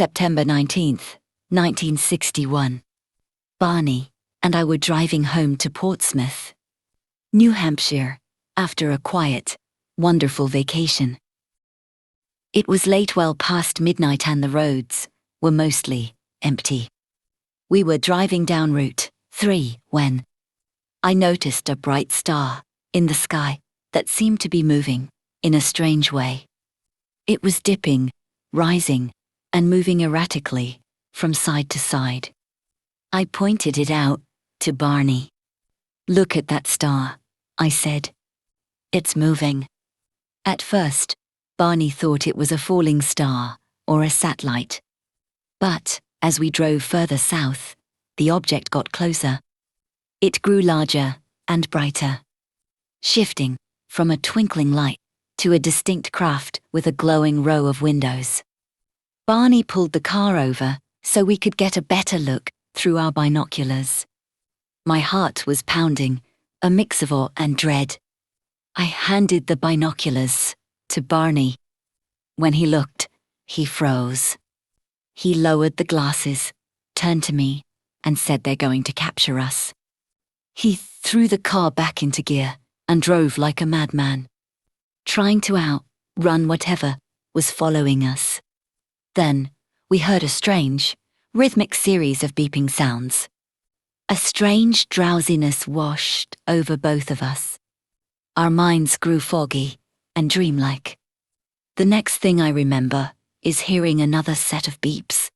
September 19th, 1961. Barney and I were driving home to Portsmouth, New Hampshire, after a quiet, wonderful vacation. It was late, well past midnight, and the roads were mostly empty. We were driving down Route 3 when I noticed a bright star in the sky that seemed to be moving in a strange way. It was dipping, rising, and moving erratically from side to side. I pointed it out to Barney. "Look at that star," I said. "It's moving." At first, Barney thought it was a falling star or a satellite. But as we drove further south, the object got closer. It grew larger and brighter, shifting from a twinkling light to a distinct craft with a glowing row of windows. Barney pulled the car over so we could get a better look through our binoculars. My heart was pounding, a mix of awe and dread. I handed the binoculars to Barney. When he looked, he froze. He lowered the glasses, turned to me, and said, "They're going to capture us." He threw the car back into gear and drove like a madman, trying to outrun whatever was following us. Then we heard a strange, rhythmic series of beeping sounds. A strange drowsiness washed over both of us. Our minds grew foggy and dreamlike. The next thing I remember is hearing another set of beeps,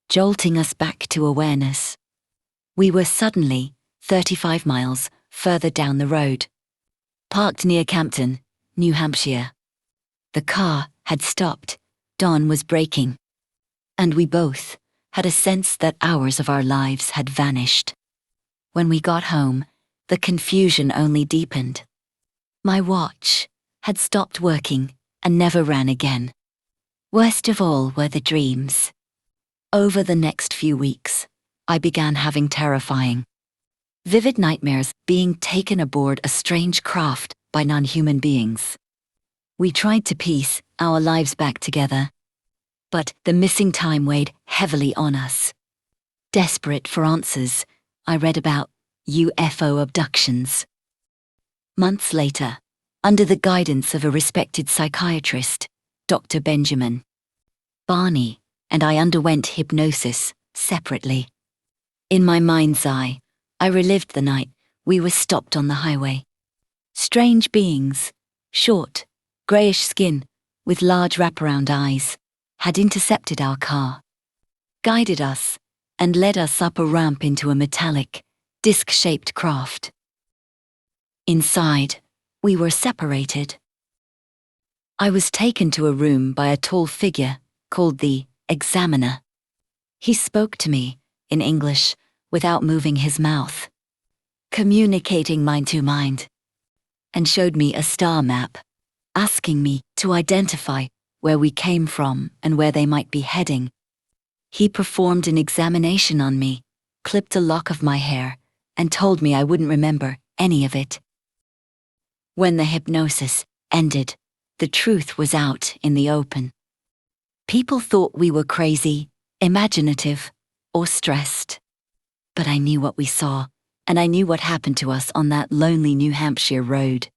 jolting us back to awareness. We were suddenly 35 miles further down the road, parked near Campton, New Hampshire. The car had stopped, dawn was breaking, and we both had a sense that hours of our lives had vanished. When we got home, the confusion only deepened. My watch had stopped working and never ran again. Worst of all were the dreams. Over the next few weeks, I began having terrifying, vivid nightmares being taken aboard a strange craft by non-human beings. We tried to piece our lives back together, but the missing time weighed heavily on us. Desperate for answers, I read about UFO abductions. Months later, under the guidance of a respected psychiatrist, Dr. Benjamin, Barney and I underwent hypnosis separately. In my mind's eye, I relived the night we were stopped on the highway. Strange beings, short, greyish skin with large wraparound eyes, had intercepted our car, guided us, and led us up a ramp into a metallic, disc-shaped craft. Inside, we were separated. I was taken to a room by a tall figure called the Examiner. He spoke to me in English without moving his mouth, communicating mind to mind, and showed me a star map, asking me to identify where we came from and where they might be heading. He performed an examination on me, clipped a lock of my hair, and told me I wouldn't remember any of it. When the hypnosis ended, the truth was out in the open. People thought we were crazy, imaginative, or stressed. But I knew what we saw, and I knew what happened to us on that lonely New Hampshire road.